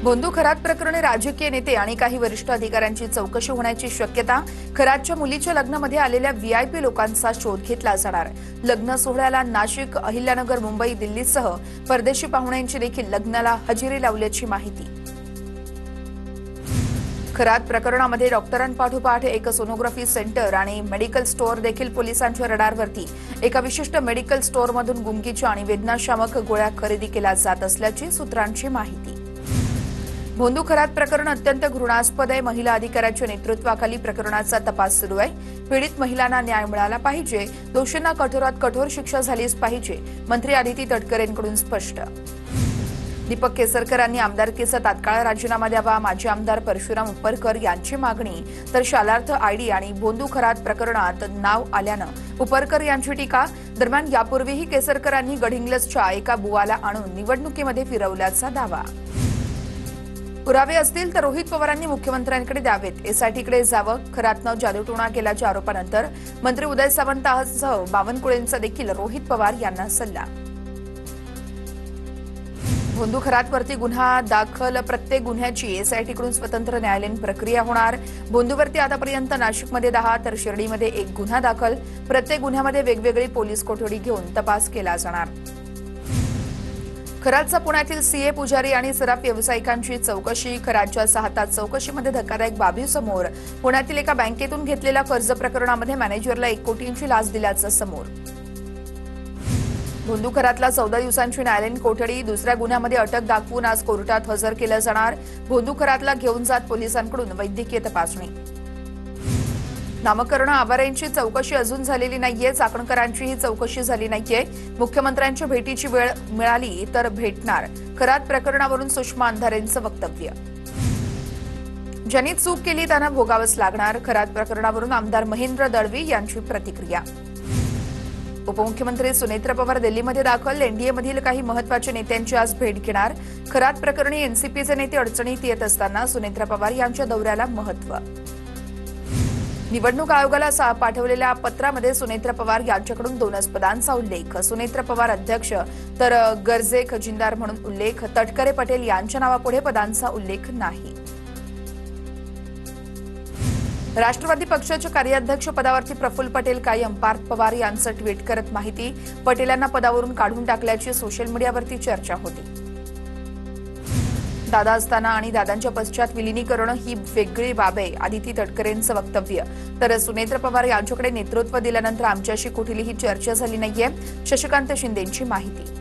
भोंदू खरात प्रकरणी राजकीय नेते आणि काही वरिष्ठ अधिकाऱ्यांची चौकशी होण्याची शक्यता। खरातच्या मुलीच्या लग्नामध्ये आलेल्या व्हीआयपी लोकांचा शोध घेतला जाणार। लग्न सोहळ्याला नाशिक, अहिल्यानगर, मुंबई, दिल्लीसह परदेशी पाहुण्यांची देखील लग्नाला हजेरी लावल्याची माहिती। खरात प्रकरणामध्ये डॉक्टरांपाठोपाठ एक सोनोग्राफी सेंटर आणि मेडिकल स्टोअर देखील पोलिसांच्या रडारवरती। एका विशिष्ट मेडिकल स्टोअरमधून गुंगीच्या आणि वेदनाशामक गोळ्या खरेदी केल्या जात असल्याची सूत्रांची माहिती। भोंदू खरात प्रकरण अत्यंत घृणास्पद आहे। महिला अधिकाऱ्याच्या नेतृत्वाखाली प्रकरणाचा तपास सुरू आहे। पीडित महिलांना न्याय मिळाला पाहिजे, दोषींना कठोरात कठोर शिक्षा झालीच पाहिजे, मंत्री आदिती तटकरेंकडून स्पष्ट। दीपक केसरकरांनी आमदारकीचा तात्काळ राजीनामा द्यावा, माजी आमदार परशुराम उपरकर यांची मागणी। तर शालार्थ आयडी आणि भोंदू खरात प्रकरणात नाव आल्यानं उपरकर यांची टीका। दरम्यान यापूर्वीही केसरकरांनी गडहिंग्लजच्या एका बुवाला आणून निवडणुकीमध्ये फिरवल्याचा दावा। पुरावे असतील तर रोहित पवारांनी मुख्यमंत्र्यांकडे द्यावेत, एसआयटीकडे जावं। खरातनं जादूटोणा केल्याच्या आरोपानंतर मंत्री उदय सामंतसह बावनकुळेंचा देखील रोहित पवार यांना सल्ला। भोंदू खरातवरती गुन्हा दाखल, प्रत्येक गुन्ह्याची एसआयटीकडून स्वतंत्र न्यायालयीन प्रक्रिया होणार। भोंदूवरती आतापर्यंत नाशिकमध्ये 10 तर शिर्डीमध्ये 1 गुन्हा दाखल। प्रत्येक गुन्ह्यामध्ये वेगवेगळी पोलीस कोठडी घेऊन तपास केला जाणार। खरातचा पुण्यातील सीए पुजारी आणि सराफ व्यावसायिकांची चौकशी। खरातच्या 6 तास चौकशीमध्ये धक्कादायक बाबी समोर। पुण्यातील एका बँकेतून घेतलेल्या कर्ज प्रकरणामध्ये मॅनेजरला 1 कोटींची लाच दिल्याचं समोर। भोंदू खरातला 14 दिवसांची न्यायालयीन कोठडी। दुसऱ्या गुन्ह्यामध्ये अटक दाखवून आज कोर्टात हजर केलं जाणार। भोंदू खरातला घेऊन जात पोलिसांकडून वैद्यकीय तपासणी। नामकरण आवारेंची चौकशी अजून झालेली नाहीये, चाकणकरांचीही चौकशी झाली नाहीये। मुख्यमंत्र्यांच्या भेटीची वेळ मिळाली तर भेटणार। खरात प्रकरणावरून सुषमा अंधारेंचं वक्तव्य। ज्यांनी चूक केली त्यांना भोगावंच लागणार। खरात प्रकरणावरून आमदार महेंद्र दळवी यांची प्रतिक्रिया। उपमुख्यमंत्री सुनेत्र पवार दिल्लीमध्ये दाखल। एनडीएमधील काही महत्त्वाच्या नेत्यांची आज भेट घेणार। खरात प्रकरणी एनसीपीचे नेते अडचणीत येत असताना सुनेत्र पवार यांच्या दौऱ्याला महत्त्व। निवडणूक आयोगाला पाठवलेल्या पत्रामध्ये सुनेत्र पवार यांच्याकडून 2 पदांचा उल्लेख। सुनेत्र पवार अध्यक्ष तर गर्जे खजिनदार म्हणून उल्लेख। तटकरे पटेल यांच्या नावापुढे पदांचा उल्लेख नाही। राष्ट्रवादी पक्षाच्या कार्याध्यक्ष पदावरती प्रफुल्ल पटेल कायम। पार्थ पवार यांचं ट्विट करत माहिती। पटेलांना पदावरून काढून टाकल्याची सोशल मीडियावरती चर्चा होती। दादा असताना आणि दादांच्या पश्चात विलिनीकरण ही वेगळी बाब आहे, आदिती तटकरेंचं वक्तव्य। तर सुनेत्र पवार यांच्याकडे नेतृत्व दिल्यानंतर आमच्याशी कुठलीही चर्चा झाली नाहीये, शशिकांत शिंदेंची माहिती।